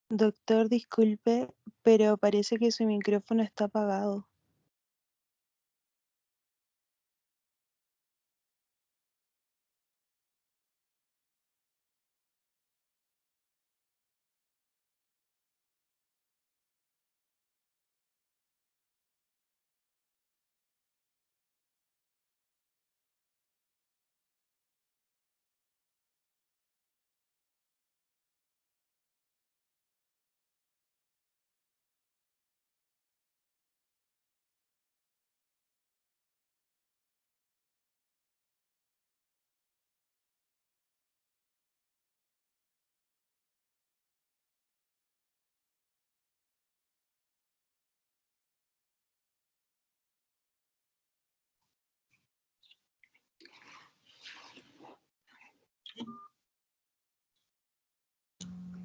Doctor, disculpe, pero parece que su micrófono está apagado.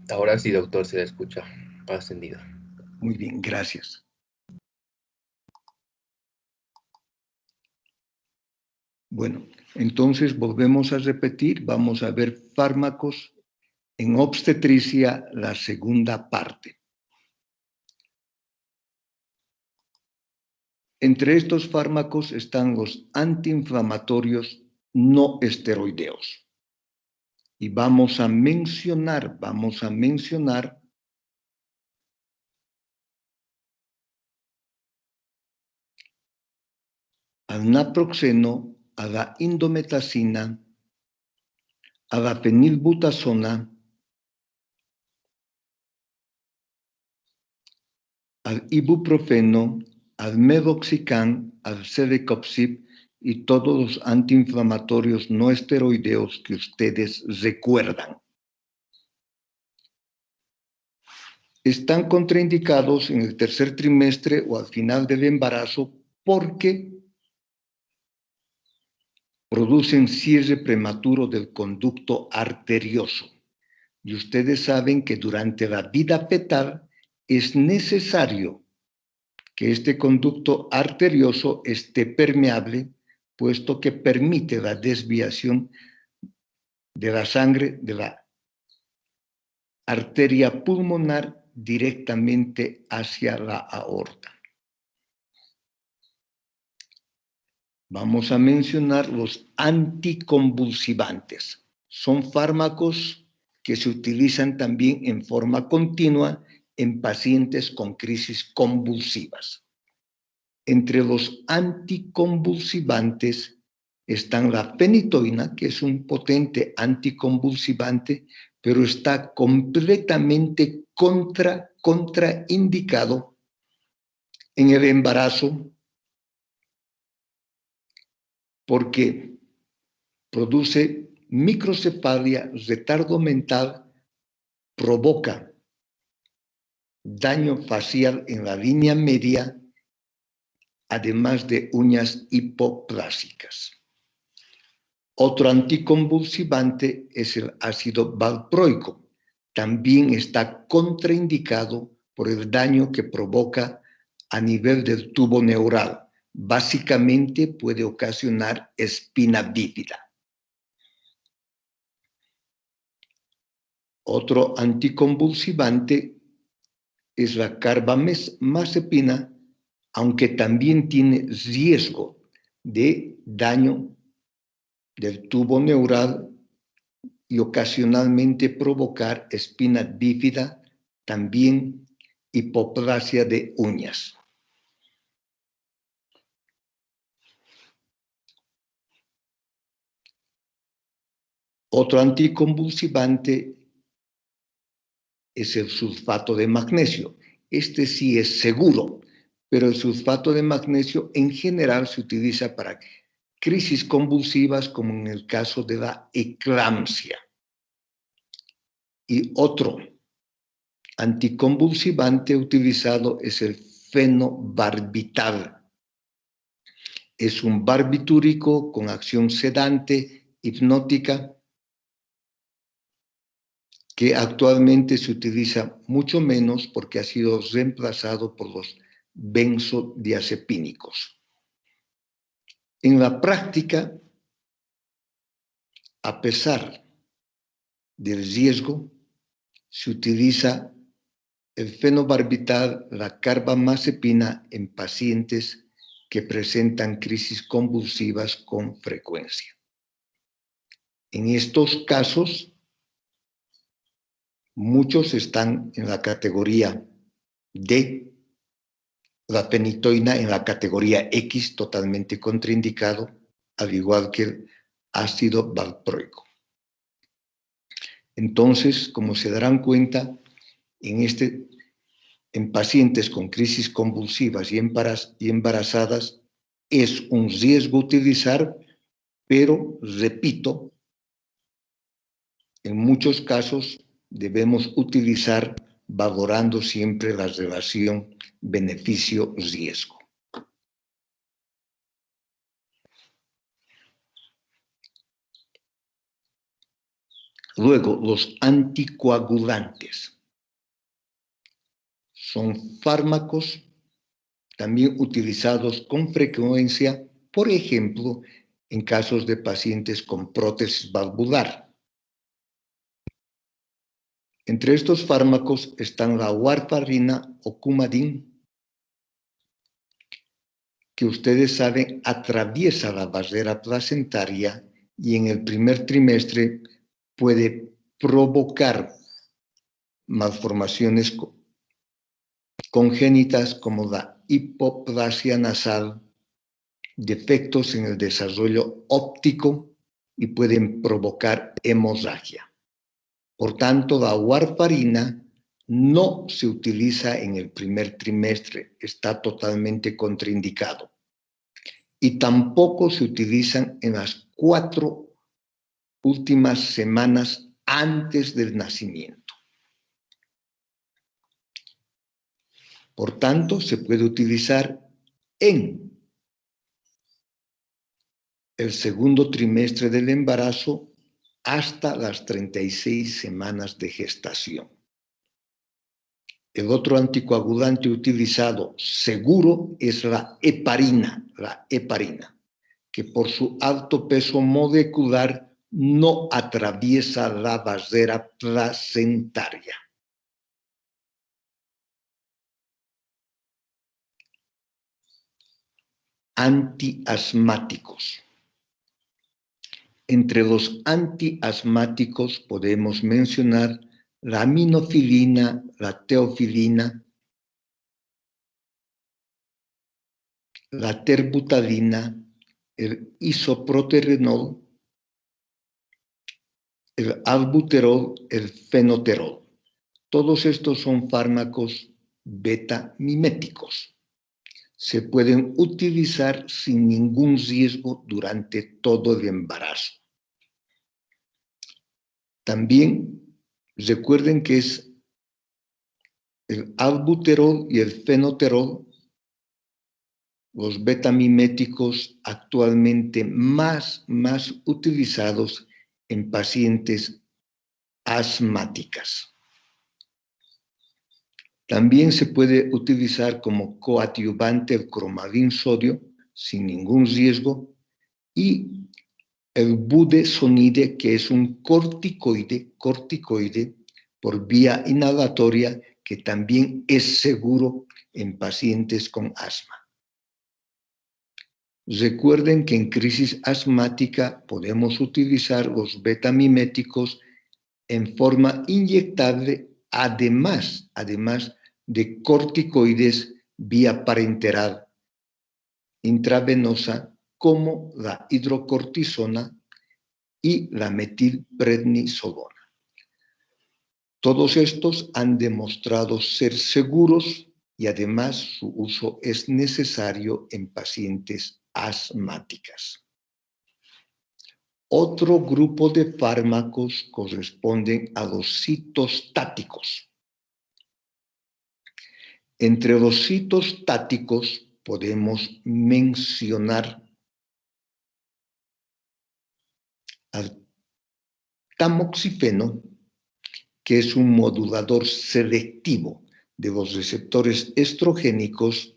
Ahora sí, doctor, se la escucha. Ha ascendido. Muy bien, gracias. Bueno, entonces volvemos a repetir, vamos a ver fármacos en obstetricia, la segunda parte. Entre estos fármacos están los antiinflamatorios no esteroideos. Y vamos a mencionar al naproxeno, a la indometacina, a la fenilbutasona, al ibuprofeno, al medoxicam, al celecoxib y todos los antiinflamatorios no esteroideos que ustedes recuerdan. Están contraindicados en el tercer trimestre o al final del embarazo porque producen cierre prematuro del conducto arterioso. Y ustedes saben que durante la vida fetal es necesario que este conducto arterioso esté permeable, puesto que permite la desviación de la sangre de la arteria pulmonar directamente hacia la aorta. Vamos a mencionar los anticonvulsivantes. Son fármacos que se utilizan también en forma continua en pacientes con crisis convulsivas. Entre los anticonvulsivantes están la fenitoína, que es un potente anticonvulsivante, pero está completamente contraindicado en el embarazo porque produce microcefalia, retardo mental, provoca daño facial en la línea media, además de uñas hipoplásicas. Otro anticonvulsivante es el ácido valproico. También está contraindicado por el daño que provoca a nivel del tubo neural. Básicamente puede ocasionar espina bífida. Otro anticonvulsivante es la carbamazepina, aunque también tiene riesgo de daño del tubo neural y ocasionalmente provocar espina bífida, también hipoplasia de uñas. Otro anticonvulsivante es el sulfato de magnesio. Este sí es seguro, pero el sulfato de magnesio en general se utiliza para crisis convulsivas, como en el caso de la eclampsia. Y otro anticonvulsivante utilizado es el fenobarbital. Es un barbitúrico con acción sedante, hipnótica, que actualmente se utiliza mucho menos porque ha sido reemplazado por los benzodiazepínicos. En la práctica, a pesar del riesgo, se utiliza el fenobarbital, la carbamazepina en pacientes que presentan crisis convulsivas con frecuencia. En estos casos, muchos están en la categoría D, la fenitoína en la categoría X, totalmente contraindicado, al igual que el ácido valproico. Entonces, como se darán cuenta, en pacientes con crisis convulsivas y embarazadas es un riesgo utilizar, pero, repito, en muchos casos debemos utilizar valorando siempre la relación beneficio-riesgo. Luego, los anticoagulantes son fármacos también utilizados con frecuencia, por ejemplo, en casos de pacientes con prótesis valvular. Entre estos fármacos están la warfarina o Coumadin, que ustedes saben atraviesa la barrera placentaria y en el primer trimestre puede provocar malformaciones congénitas como la hipoplasia nasal, defectos en el desarrollo óptico y pueden provocar hemorragia. Por tanto, la warfarina no se utiliza en el primer trimestre, está totalmente contraindicado. Y tampoco se utilizan en las 4 últimas semanas antes del nacimiento. Por tanto, se puede utilizar en el segundo trimestre del embarazo hasta las 36 semanas de gestación. El otro anticoagulante utilizado seguro es la heparina, que por su alto peso molecular no atraviesa la barrera placentaria. Antiasmáticos. Entre los antiasmáticos podemos mencionar la aminofilina, la teofilina, la terbutalina, el isoproterenol, el albuterol, el fenoterol. Todos estos son fármacos beta-miméticos. Se pueden utilizar sin ningún riesgo durante todo el embarazo. También recuerden que es el albuterol y el fenoterol, los betamiméticos actualmente más utilizados en pacientes asmáticas. También se puede utilizar como coadyuvante el cromadin sodio sin ningún riesgo y el budesonide, que es un corticoide por vía inhalatoria que también es seguro en pacientes con asma. Recuerden que en crisis asmática podemos utilizar los betamiméticos en forma inyectable, además de corticoides vía parenteral intravenosa como la hidrocortisona y la metilprednisolona. Todos estos han demostrado ser seguros y además su uso es necesario en pacientes asmáticas. Otro grupo de fármacos corresponden a los citostáticos. Entre los citostáticos podemos mencionar al tamoxifeno, que es un modulador selectivo de los receptores estrogénicos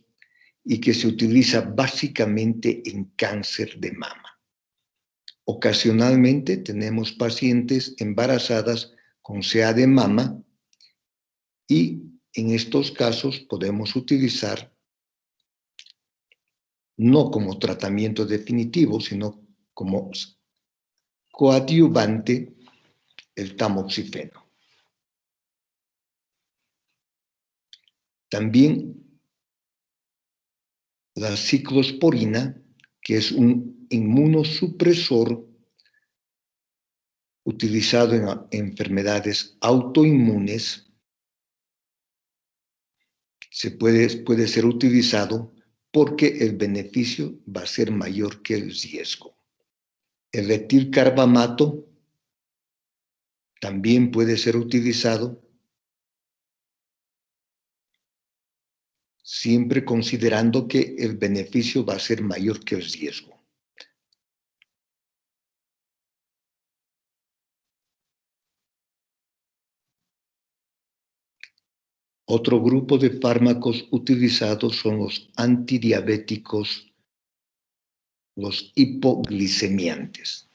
y que se utiliza básicamente en cáncer de mama. Ocasionalmente tenemos pacientes embarazadas con CA de mama y En estos casos podemos utilizar no como tratamiento definitivo, sino como coadyuvante el tamoxifeno. También la ciclosporina, que es un inmunosupresor utilizado en enfermedades autoinmunes, puede ser utilizado porque el beneficio va a ser mayor que el riesgo. El etilcarbamato también puede ser utilizado siempre considerando que el beneficio va a ser mayor que el riesgo. Otro grupo de fármacos utilizados son los antidiabéticos, los hipoglicemiantes.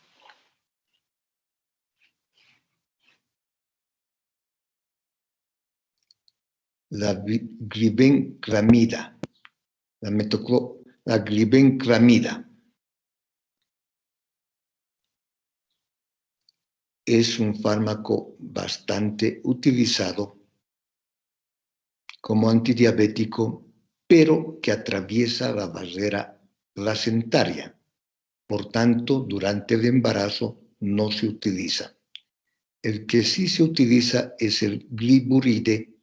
La glibenclamida, la glibenclamida es un fármaco bastante utilizado como antidiabético, pero que atraviesa la barrera placentaria. Por tanto, durante el embarazo no se utiliza. El que sí se utiliza es el gliburide,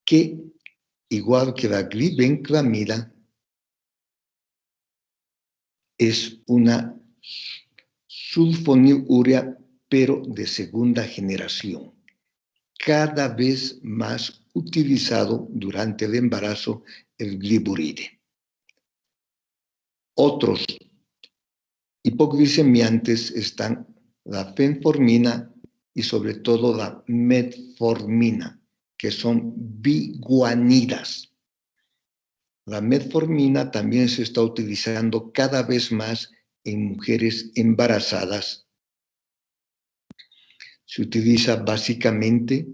que, igual que la glibenclamida, es una sulfonilurea, pero de segunda generación, cada vez más utilizado durante el embarazo el gliburide. Otros hipoglicemiantes están la fenformina y sobre todo la metformina, que son biguanidas. La metformina también se está utilizando cada vez más en mujeres embarazadas. Se utiliza básicamente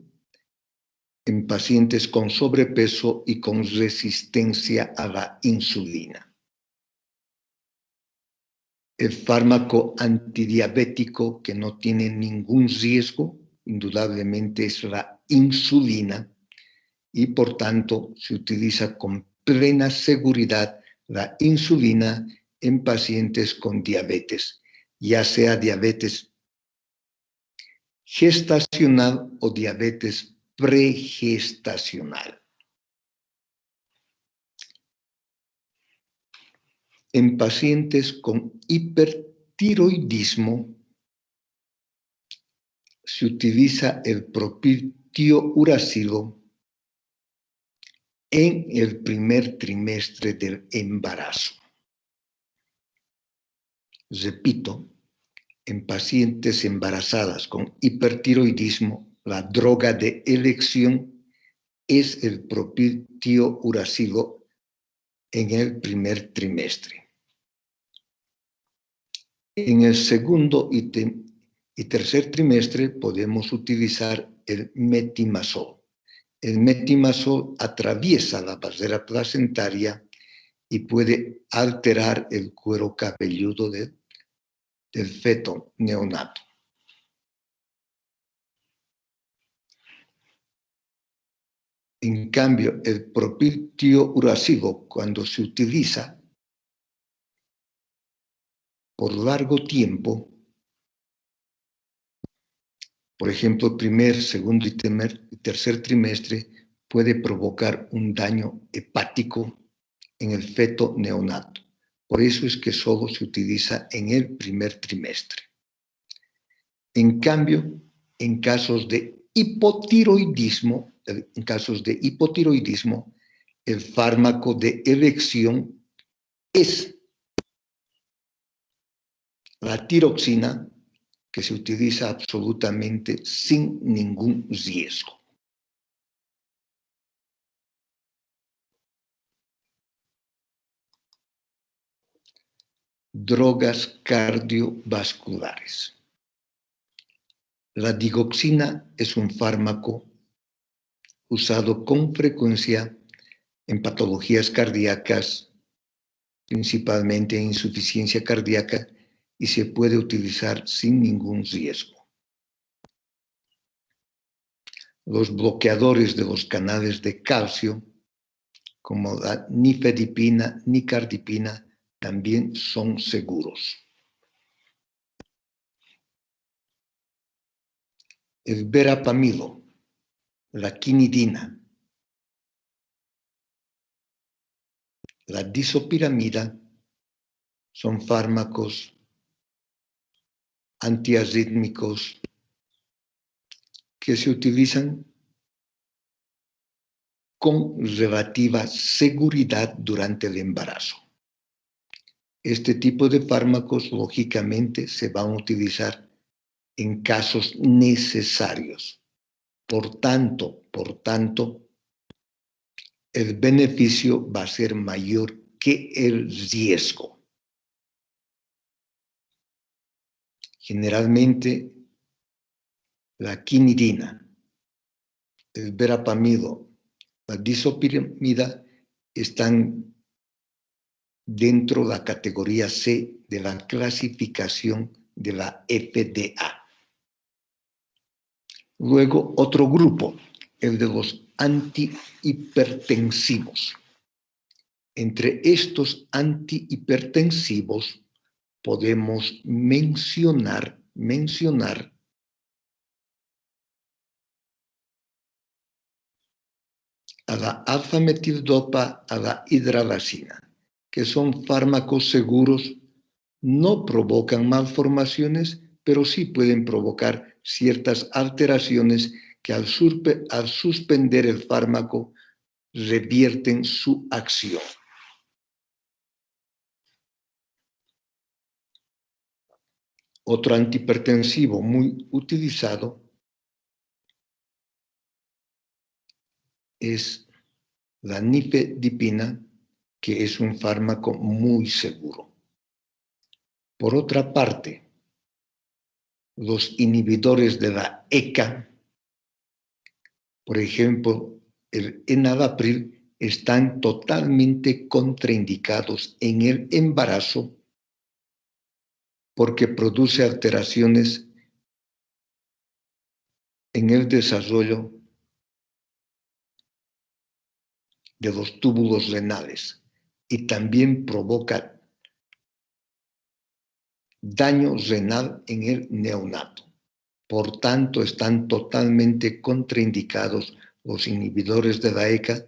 en pacientes con sobrepeso y con resistencia a la insulina. El fármaco antidiabético que no tiene ningún riesgo, indudablemente, es la insulina y por tanto se utiliza con plena seguridad la insulina en pacientes con diabetes, ya sea diabetes gestacional o diabetes pregestacional. En pacientes con hipertiroidismo se utiliza el propiltiouracilo en el primer trimestre del embarazo. Repito, en pacientes embarazadas con hipertiroidismo, la droga de elección es el propiltiouracilo en el primer trimestre. En el segundo y tercer trimestre podemos utilizar el metimazol. El metimazol atraviesa la barrera placentaria y puede alterar el cuero cabelludo del feto neonato. En cambio, el propiltiouracilo, cuando se utiliza por largo tiempo, por ejemplo, primer, segundo y tercer trimestre, puede provocar un daño hepático en el feto neonato. Por eso es que solo se utiliza en el primer trimestre. En cambio, en casos de hipotiroidismo, el fármaco de elección es la tiroxina, que se utiliza absolutamente sin ningún riesgo. Drogas cardiovasculares. La digoxina es un fármaco usado con frecuencia en patologías cardíacas, principalmente en insuficiencia cardíaca, y se puede utilizar sin ningún riesgo. Los bloqueadores de los canales de calcio, como la nifedipina, nicardipina, también son seguros. El verapamilo, la quinidina, la disopiramida son fármacos antiarrítmicos que se utilizan con relativa seguridad durante el embarazo. Este tipo de fármacos, lógicamente, se van a utilizar en casos necesarios. Por tanto, el beneficio va a ser mayor que el riesgo. Generalmente, la quinidina, el verapamilo, la disopiramida están dentro de la categoría C de la clasificación de la FDA. Luego, otro grupo, el de los antihipertensivos. Entre estos antihipertensivos podemos mencionar a la alfa-metildopa, a la hidralazina, que son fármacos seguros, no provocan malformaciones, pero sí pueden provocar ciertas alteraciones que al suspender el fármaco revierten su acción. Otro antihipertensivo muy utilizado es la nifedipina, que es un fármaco muy seguro. Por otra parte, los inhibidores de la ECA, por ejemplo, el enalapril, están totalmente contraindicados en el embarazo porque produce alteraciones en el desarrollo de los túbulos renales y también provoca daño renal en el neonato. Por tanto, están totalmente contraindicados los inhibidores de la ECA,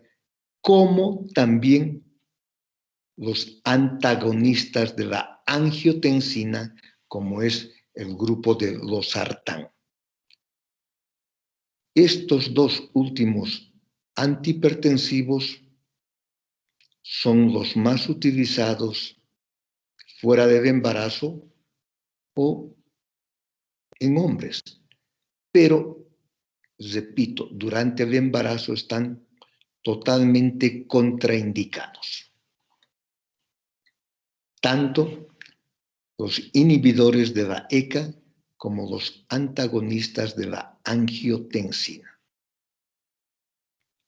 como también los antagonistas de la angiotensina, como es el grupo de losartán. Estos dos últimos antihipertensivos son los más utilizados fuera del embarazo o en hombres. Pero, repito, durante el embarazo están totalmente contraindicados. Tanto los inhibidores de la ECA como los antagonistas de la angiotensina.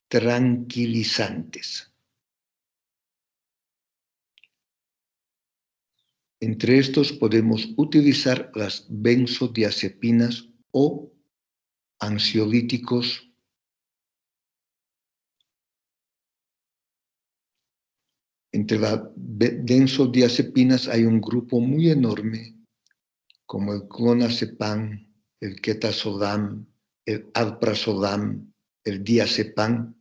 Tranquilizantes. Entre estos podemos utilizar las benzodiazepinas o ansiolíticos Entre las benzodiazepinas hay un grupo muy enorme, como el clonazepam, el ketasodam, el alprazolam, el diazepam,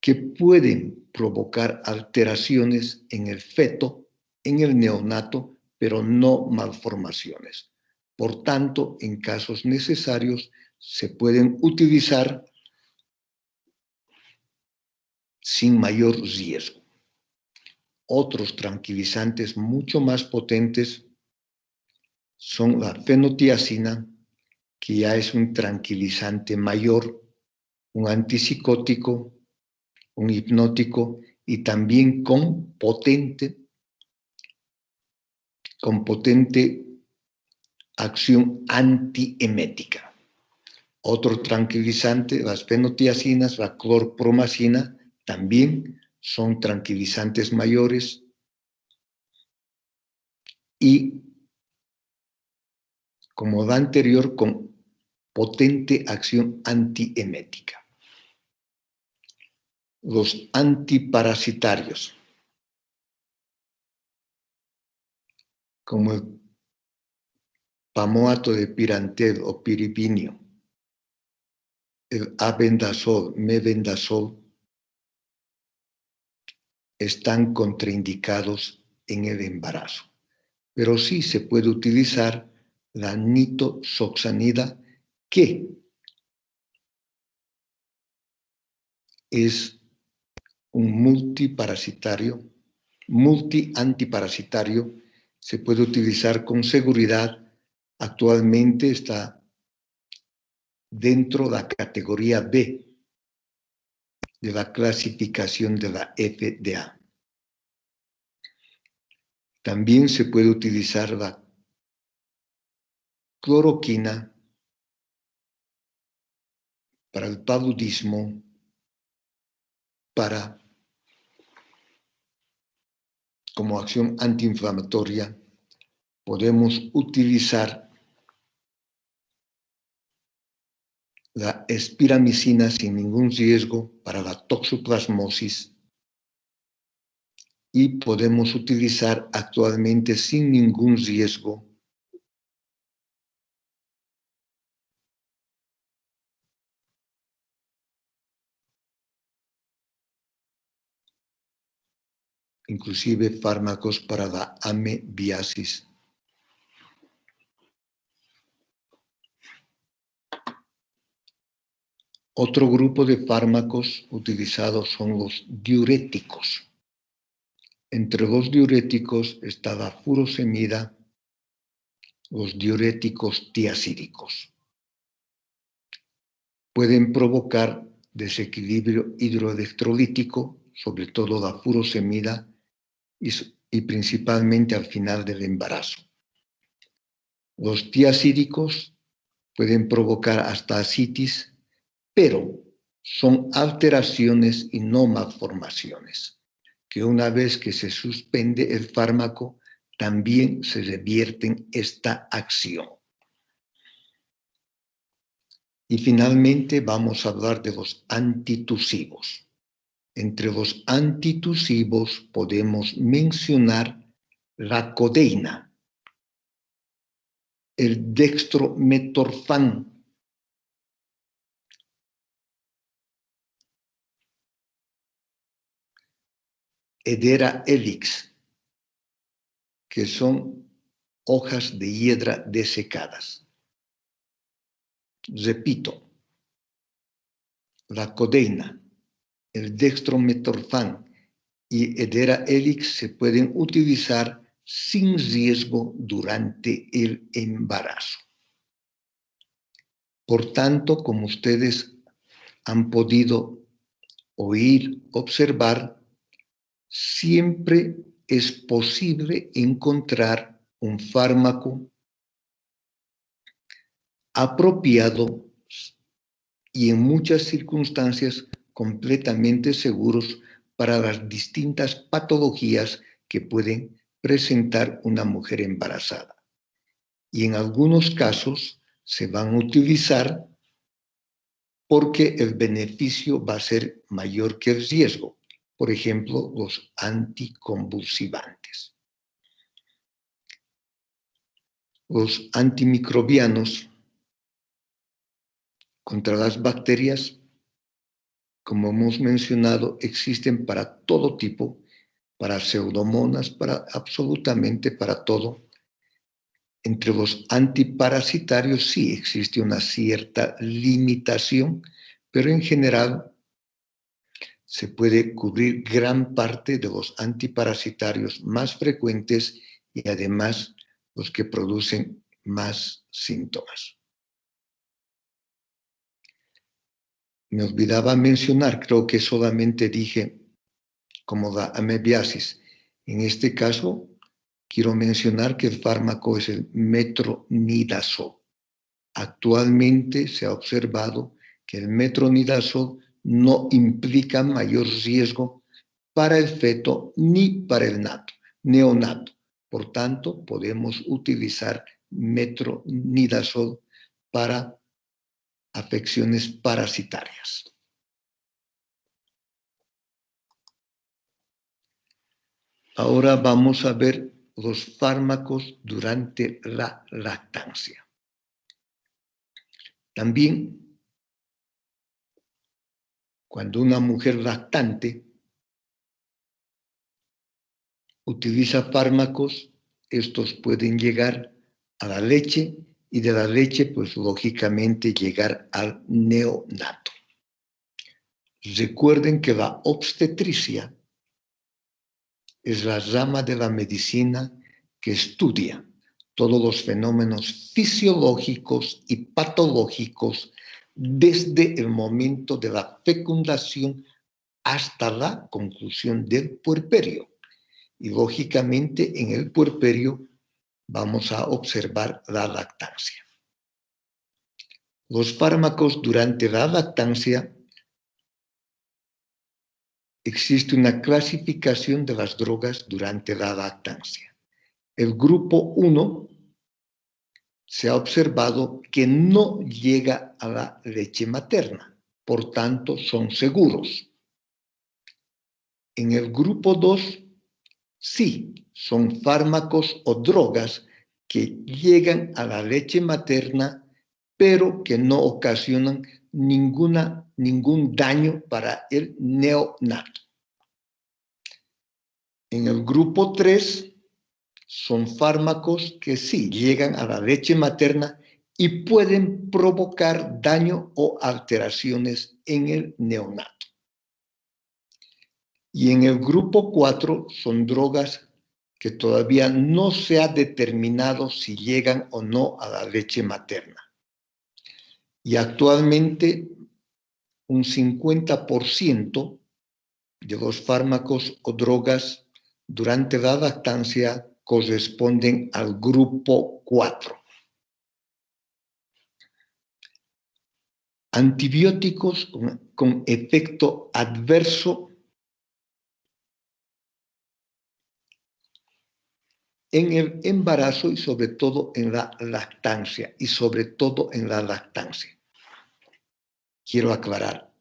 que pueden provocar alteraciones en el feto, en el neonato, pero no malformaciones. Por tanto, en casos necesarios, se pueden utilizar sin mayor riesgo. Otros tranquilizantes mucho más potentes son la fenotiazina, que ya es un tranquilizante mayor, un antipsicótico, un hipnótico y también con potente acción antiemética. Otro tranquilizante, las fenotiacinas, la clorpromacina, también son tranquilizantes mayores y, como la anterior, con potente acción antiemética. Los antiparasitarios, como el pamoato de pirantel o piripinio, el albendazol, mebendazol, están contraindicados en el embarazo. Pero sí se puede utilizar la nitoxoxanida, que es un multi-antiparasitario, se puede utilizar con seguridad. Actualmente está dentro de la categoría B de la clasificación de la FDA. También se puede utilizar la cloroquina para el paludismo, como acción antiinflamatoria. Podemos utilizar la espiramicina sin ningún riesgo para la toxoplasmosis, y podemos utilizar actualmente sin ningún riesgo inclusive fármacos para la amebiasis. Otro grupo de fármacos utilizados son los diuréticos. Entre los diuréticos está la furosemida, los diuréticos tiazídicos. Pueden provocar desequilibrio hidroelectrolítico, sobre todo la furosemida, y principalmente al final del embarazo. Los tiazídicos pueden provocar hasta ascitis, pero son alteraciones y no malformaciones, que una vez que se suspende el fármaco, también se revierten esta acción. Y finalmente vamos a hablar de los antitusivos. Entre los antitusivos podemos mencionar la codeína, el dextrometorfán, Hedera helix, que son hojas de hiedra desecadas. Repito, la codeína, el dextrometorfán y Hedera helix se pueden utilizar sin riesgo durante el embarazo. Por tanto, como ustedes han podido oír, observar, siempre es posible encontrar un fármaco apropiado y en muchas circunstancias completamente seguros para las distintas patologías que pueden presentar una mujer embarazada. Y en algunos casos se van a utilizar porque el beneficio va a ser mayor que el riesgo. Por ejemplo, los anticonvulsivantes. Los antimicrobianos contra las bacterias, como hemos mencionado, existen para todo tipo, para pseudomonas, absolutamente para todo. Entre los antiparasitarios sí existe una cierta limitación, pero en general se puede cubrir gran parte de los antiparasitarios más frecuentes y además los que producen más síntomas. Me olvidaba mencionar, creo que solamente dije como la amebiasis. En este caso, quiero mencionar que el fármaco es el metronidazol. Actualmente se ha observado que el metronidazol no implica mayor riesgo para el feto ni para el neonato. Por tanto, podemos utilizar metronidazol para afecciones parasitarias. Ahora vamos a ver los fármacos durante la lactancia. También, cuando una mujer lactante utiliza fármacos, estos pueden llegar a la leche y de la leche, pues lógicamente, llegar al neonato. Recuerden que la obstetricia es la rama de la medicina que estudia todos los fenómenos fisiológicos y patológicos desde el momento de la fecundación hasta la conclusión del puerperio. Y lógicamente en el puerperio vamos a observar la lactancia. Los fármacos durante la lactancia, existe una clasificación de las drogas durante la lactancia. El grupo 1 se ha observado que no llega a la leche materna, por tanto son seguros. En el grupo 2, sí, son fármacos o drogas que llegan a la leche materna, pero que no ocasionan ningún daño para el neonato. En el grupo 3, son fármacos que sí llegan a la leche materna y pueden provocar daño o alteraciones en el neonato. Y en el grupo 4 son drogas que todavía no se ha determinado si llegan o no a la leche materna. Y actualmente un 50% de los fármacos o drogas durante la lactancia corresponden al grupo 4. Antibióticos con efecto adverso en el embarazo y sobre todo en la lactancia. Quiero aclarar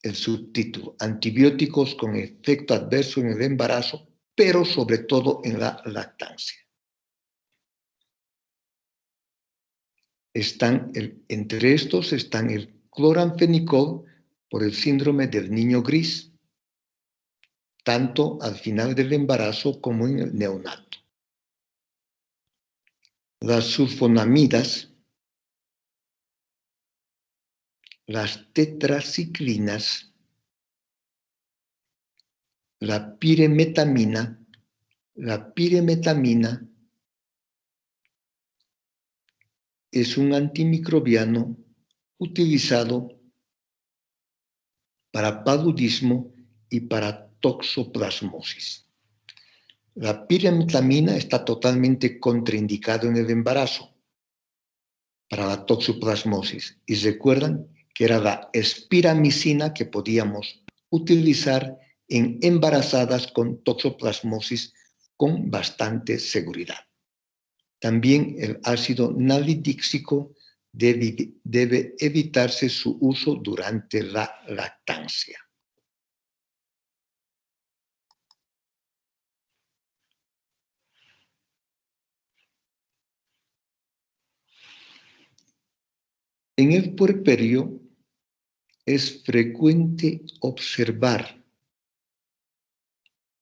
el subtítulo: antibióticos con efecto adverso en el embarazo, pero sobre todo en la lactancia. Entre estos están el cloranfenicol por el síndrome del niño gris, tanto al final del embarazo como en el neonato. Las sulfonamidas, las tetraciclinas, la piremetamina es un antimicrobiano utilizado para paludismo y para toxoplasmosis. La piremetamina está totalmente contraindicado en el embarazo para la toxoplasmosis. Y recuerdan que era la espiramicina que podíamos utilizar en embarazadas con toxoplasmosis con bastante seguridad. También el ácido nalidíxico debe evitarse su uso durante la lactancia. En el puerperio es frecuente observar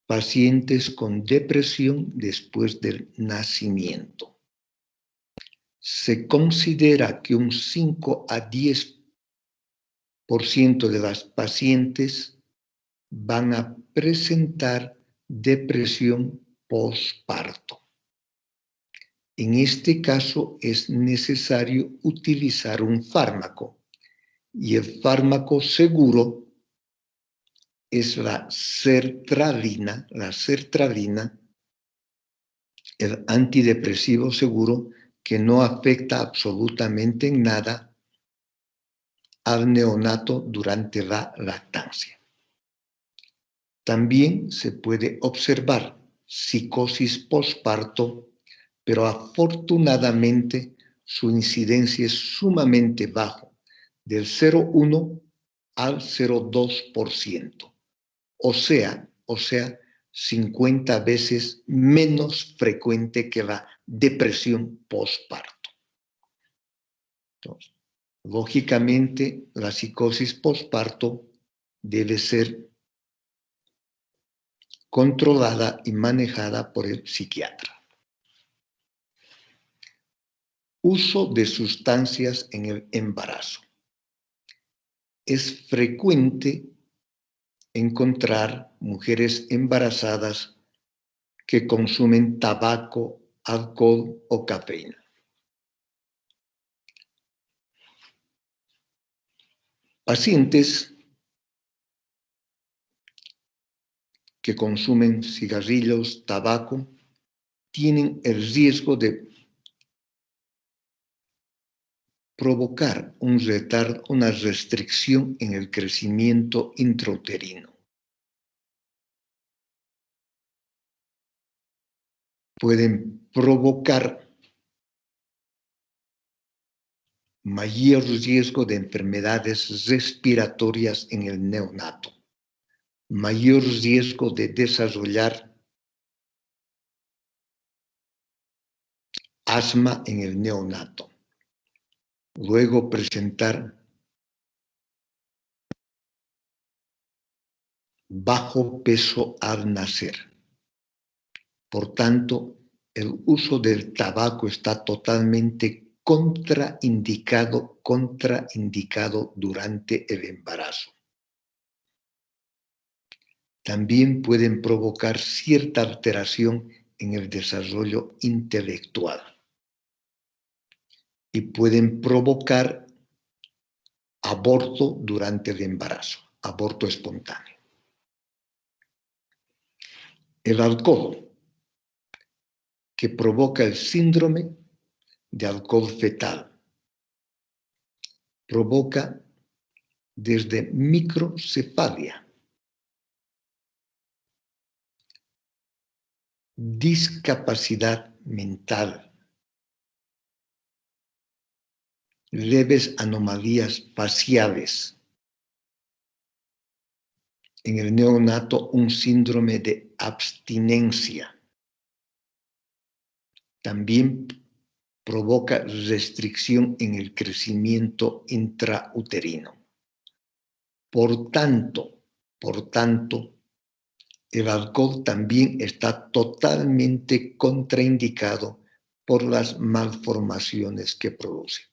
pacientes con depresión después del nacimiento. Se considera que un 5 a 10% de las pacientes van a presentar depresión posparto. En este caso es necesario utilizar un fármaco, y el fármaco seguro es la sertralina, el antidepresivo seguro que no afecta absolutamente en nada al neonato durante la lactancia. También se puede observar psicosis posparto, pero afortunadamente su incidencia es sumamente bajo, del 0,1 al 0,2%, o sea, 50 veces menos frecuente que la depresión posparto. Entonces, lógicamente, la psicosis posparto debe ser controlada y manejada por el psiquiatra. Uso de sustancias en el embarazo. Es frecuente encontrar mujeres embarazadas que consumen tabaco, alcohol o cafeína. Pacientes que consumen cigarrillos, tabaco, tienen el riesgo de provocar un retardo, una restricción en el crecimiento intrauterino. Pueden provocar mayor riesgo de enfermedades respiratorias en el neonato, mayor riesgo de desarrollar asma en el neonato, luego presentar bajo peso al nacer. Por tanto, el uso del tabaco está totalmente contraindicado durante el embarazo. También pueden provocar cierta alteración en el desarrollo intelectual y pueden provocar aborto durante el embarazo, aborto espontáneo. El alcohol, que provoca el síndrome de alcohol fetal, provoca desde microcefalia, discapacidad mental, leves anomalías faciales. En el neonato, un síndrome de abstinencia. También provoca restricción en el crecimiento intrauterino. Por tanto, el alcohol también está totalmente contraindicado por las malformaciones que produce,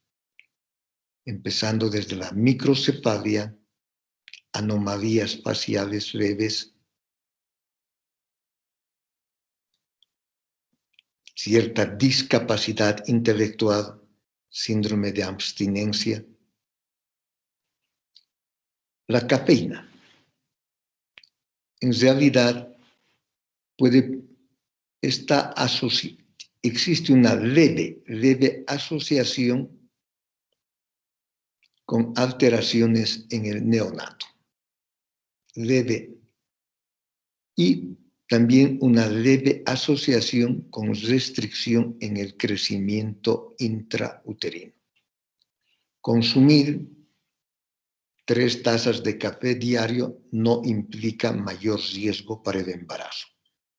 empezando desde la microcefalia, anomalías faciales leves, cierta discapacidad intelectual, síndrome de abstinencia. La cafeína, en realidad, existe una leve asociación con alteraciones en el neonato. Leve. Y también una leve asociación con restricción en el crecimiento intrauterino. Consumir 3 tazas de café diario no implica mayor riesgo para el embarazo,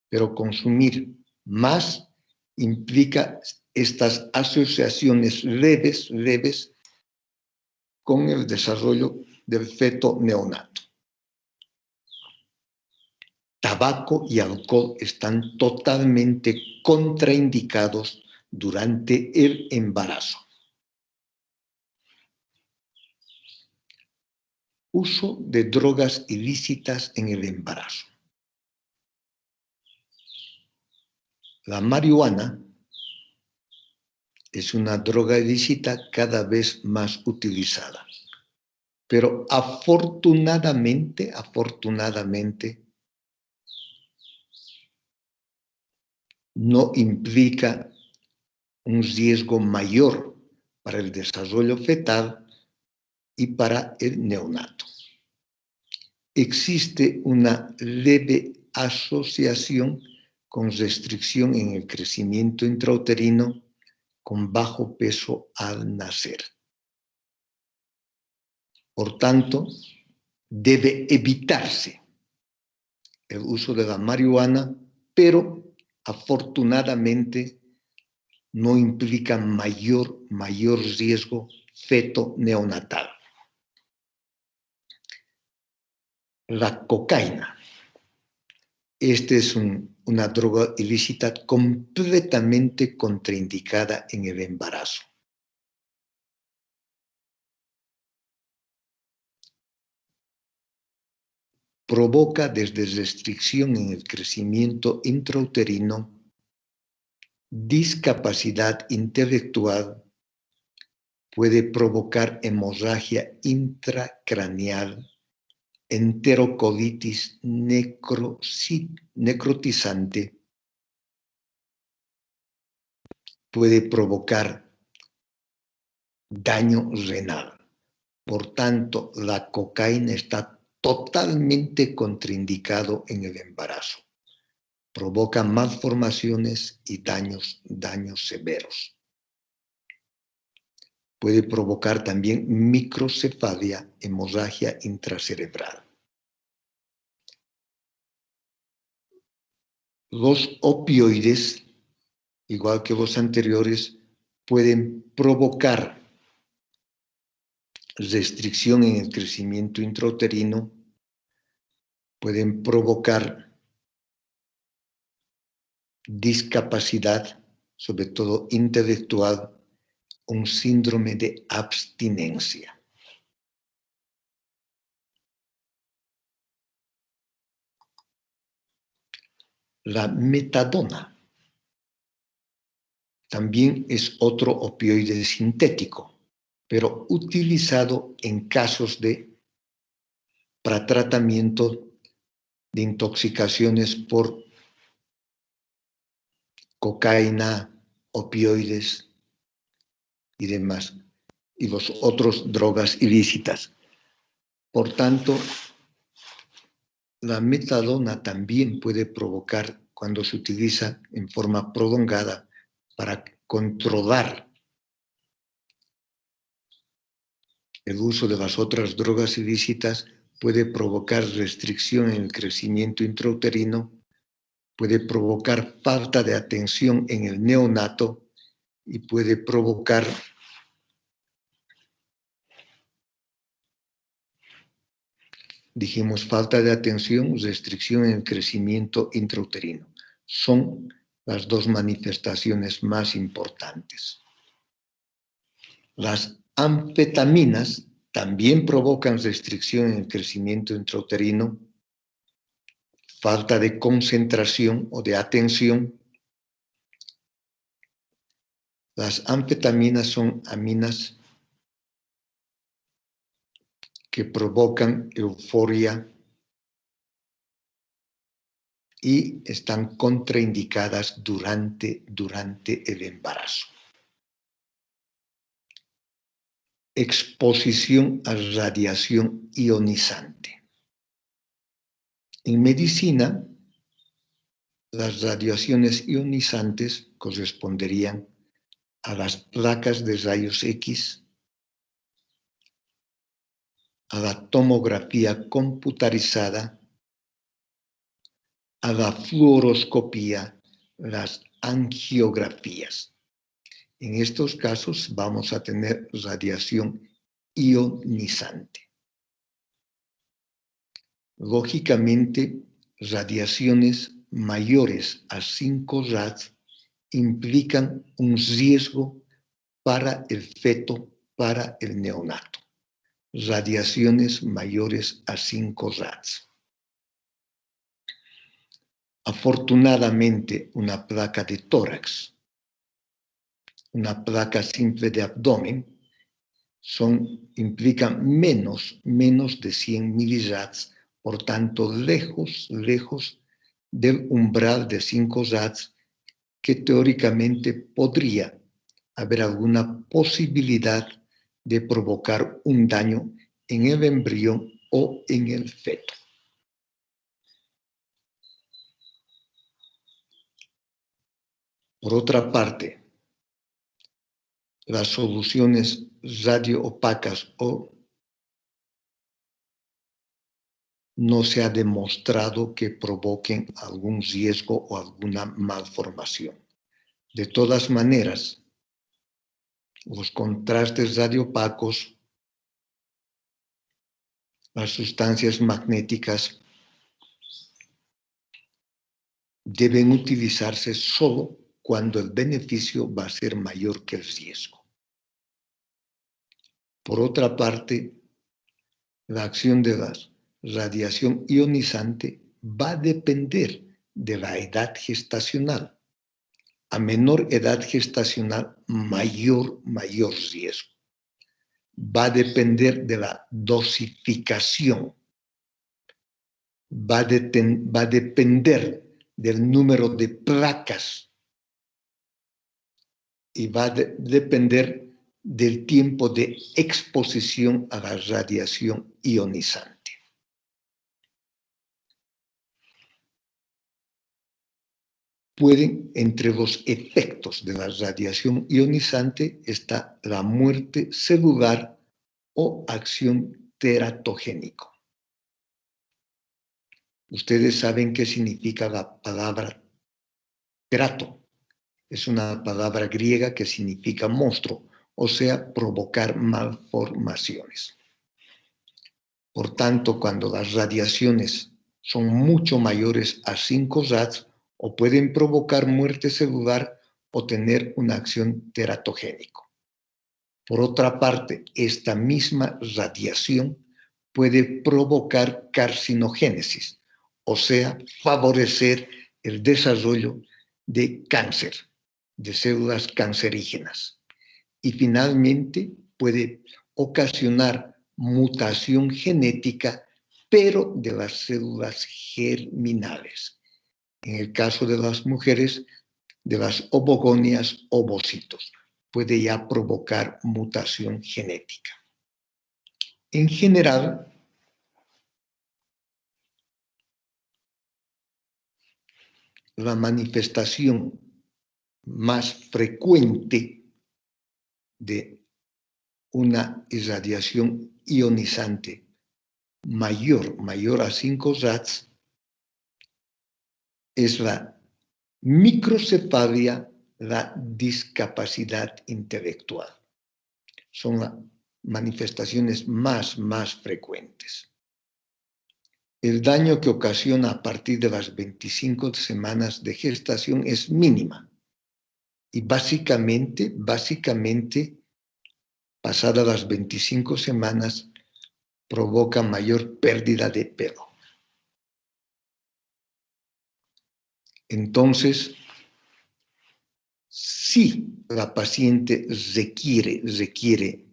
pero consumir más implica estas asociaciones leves con el desarrollo del feto neonato. Tabaco y alcohol están totalmente contraindicados durante el embarazo. Uso de drogas ilícitas en el embarazo. La marihuana es una droga ilícita cada vez más utilizada, pero afortunadamente, no implica un riesgo mayor para el desarrollo fetal y para el neonato. Existe una leve asociación con restricción en el crecimiento intrauterino con bajo peso al nacer. Por tanto, debe evitarse el uso de la marihuana, pero afortunadamente no implica mayor riesgo feto-neonatal. La cocaína. Esta es una droga ilícita completamente contraindicada en el embarazo. Provoca desde restricción en el crecimiento intrauterino, discapacidad intelectual, puede provocar hemorragia intracraneal, enterocolitis necrotizante, puede provocar daño renal. Por tanto, la cocaína está totalmente contraindicado en el embarazo. Provoca malformaciones y daños severos. Puede provocar también microcefalia, hemorragia intracerebral. Los opioides, igual que los anteriores, pueden provocar restricción en el crecimiento intrauterino, pueden provocar discapacidad, sobre todo intelectual, un síndrome de abstinencia. La metadona también es otro opioide sintético, pero utilizado en casos para tratamiento de intoxicaciones por cocaína, opioides y demás, y las otras drogas ilícitas. Por tanto, la metadona también puede provocar, cuando se utiliza en forma prolongada para controlar el uso de las otras drogas ilícitas, puede provocar restricción en el crecimiento intrauterino, puede provocar falta de atención en el neonato y puede provocar falta de atención, restricción en el crecimiento intrauterino. Son las dos manifestaciones más importantes. Las anfetaminas también provocan restricción en el crecimiento intrauterino, falta de concentración o de atención. Las anfetaminas son aminas que provocan euforia y están contraindicadas durante el embarazo. Exposición a radiación ionizante. En medicina, las radiaciones ionizantes corresponderían a las placas de rayos X, a la tomografía computarizada, a la fluoroscopía, las angiografías. En estos casos vamos a tener radiación ionizante. Lógicamente, radiaciones mayores a 5 rads implican un riesgo para el feto, para el neonato. Radiaciones mayores a 5 rads. Afortunadamente, una placa de tórax, una placa simple de abdomen, implican menos de 100 milirads, por tanto, lejos del umbral de 5 rads que teóricamente podría haber alguna posibilidad de provocar un daño en el embrión o en el feto. Por otra parte, las soluciones radioopacas o no se ha demostrado que provoquen algún riesgo o alguna malformación. De todas maneras, los contrastes radioopacos, las sustancias magnéticas, deben utilizarse solo cuando el beneficio va a ser mayor que el riesgo. Por otra parte, la acción de la radiación ionizante va a depender de la edad gestacional. A menor edad gestacional, mayor riesgo. Va a depender de la dosificación. Va a depender del número de placas y va a depender del tiempo de exposición a la radiación ionizante. Entre los efectos de la radiación ionizante está la muerte celular o acción teratogénica. Ustedes saben qué significa la palabra terato. Es una palabra griega que significa monstruo, o sea, provocar malformaciones. Por tanto, cuando las radiaciones son mucho mayores a 5 rads, o pueden provocar muerte celular o tener una acción teratogénica. Por otra parte, esta misma radiación puede provocar carcinogénesis, o sea, favorecer el desarrollo de cáncer, de células cancerígenas. Y finalmente puede ocasionar mutación genética, pero de las células germinales. En el caso de las mujeres, de las ovogonias, ovocitos, puede ya provocar mutación genética. En general, la manifestación más frecuente de una irradiación ionizante mayor a 5 rads es la microcefalia, la discapacidad intelectual. Son las manifestaciones más frecuentes. El daño que ocasiona a partir de las 25 semanas de gestación es mínima. Y básicamente, pasadas las 25 semanas, provoca mayor pérdida de pelo. Entonces, si la paciente requiere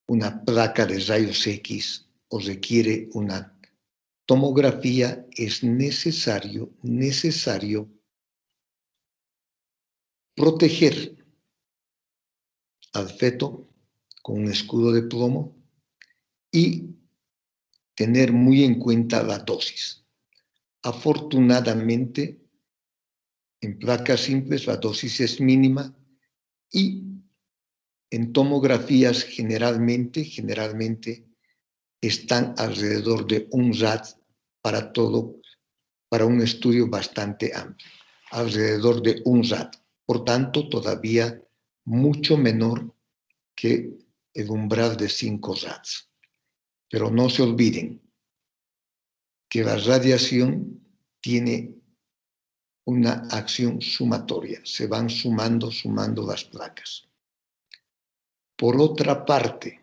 una placa de rayos X o requiere una tomografía, es necesario proteger al feto con un escudo de plomo y tener muy en cuenta la dosis. Afortunadamente, en placas simples la dosis es mínima y en tomografías generalmente están alrededor de 1 rad para un estudio bastante amplio, alrededor de 1 rad. Por tanto, todavía mucho menor que el umbral de 5 rads. Pero no se olviden que la radiación tiene una acción sumatoria, se van sumando las placas. Por otra parte,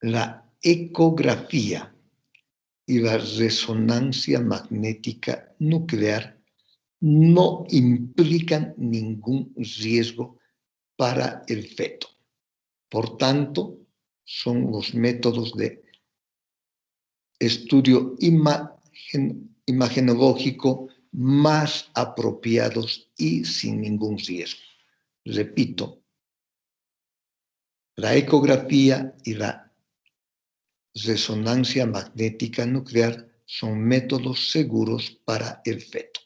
la ecografía y la resonancia magnética nuclear no implican ningún riesgo para el feto. Por tanto, son los métodos de estudio imagenológico más apropiados y sin ningún riesgo. Repito, la ecografía y la resonancia magnética nuclear son métodos seguros para el feto.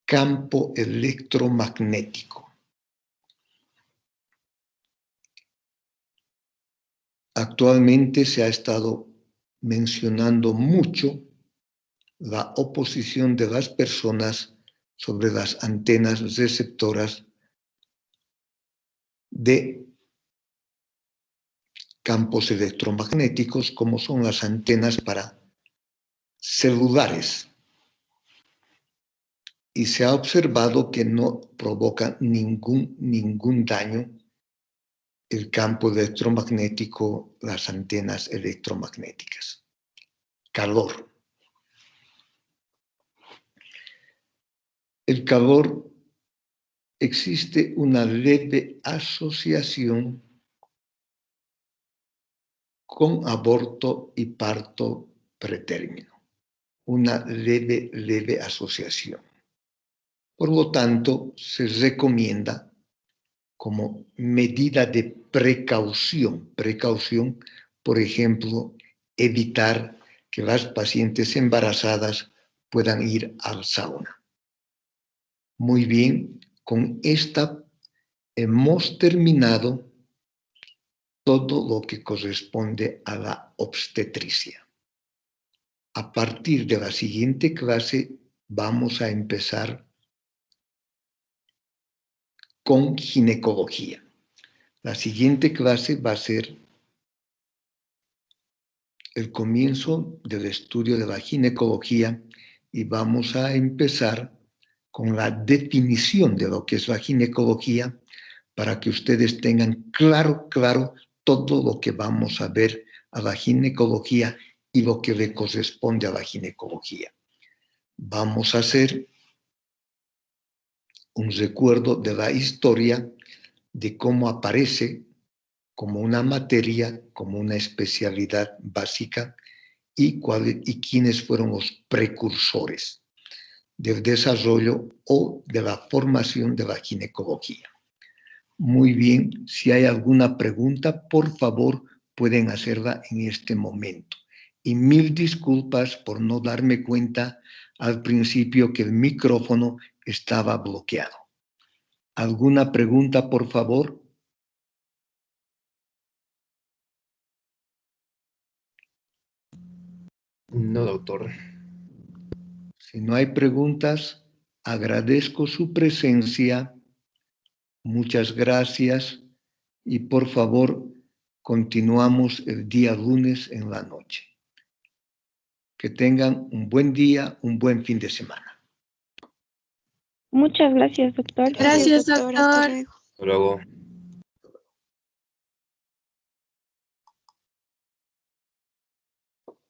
Campo electromagnético. Actualmente se ha estado mencionando mucho la oposición de las personas sobre las antenas receptoras de campos electromagnéticos, como son las antenas para celulares. Y se ha observado que no provoca ningún daño el campo electromagnético, las antenas electromagnéticas. Calor. El calor, existe una leve asociación con aborto y parto pretérmino. Una leve asociación. Por lo tanto, se recomienda como medida de precaución, por ejemplo, evitar que las pacientes embarazadas puedan ir al sauna. Muy bien, con esta hemos terminado todo lo que corresponde a la obstetricia. A partir de la siguiente clase vamos a empezar con ginecología. La siguiente clase va a ser el comienzo del estudio de la ginecología y vamos a empezar con la definición de lo que es la ginecología para que ustedes tengan claro todo lo que vamos a ver a la ginecología y lo que le corresponde a la ginecología. Vamos a hacer un recuerdo de la historia de cómo aparece como una materia, como una especialidad básica y quiénes fueron los precursores del desarrollo o de la formación de la ginecología. Muy bien, si hay alguna pregunta, por favor, pueden hacerla en este momento. Y mil disculpas por no darme cuenta al principio que el micrófono estaba bloqueado. ¿Alguna pregunta, por favor? No, doctor. Si no hay preguntas, agradezco su presencia. Muchas gracias y por favor, continuamos el día lunes en la noche. Que tengan un buen día, un buen fin de semana. Muchas gracias, doctor. Gracias, doctor. Hasta luego. Hasta luego.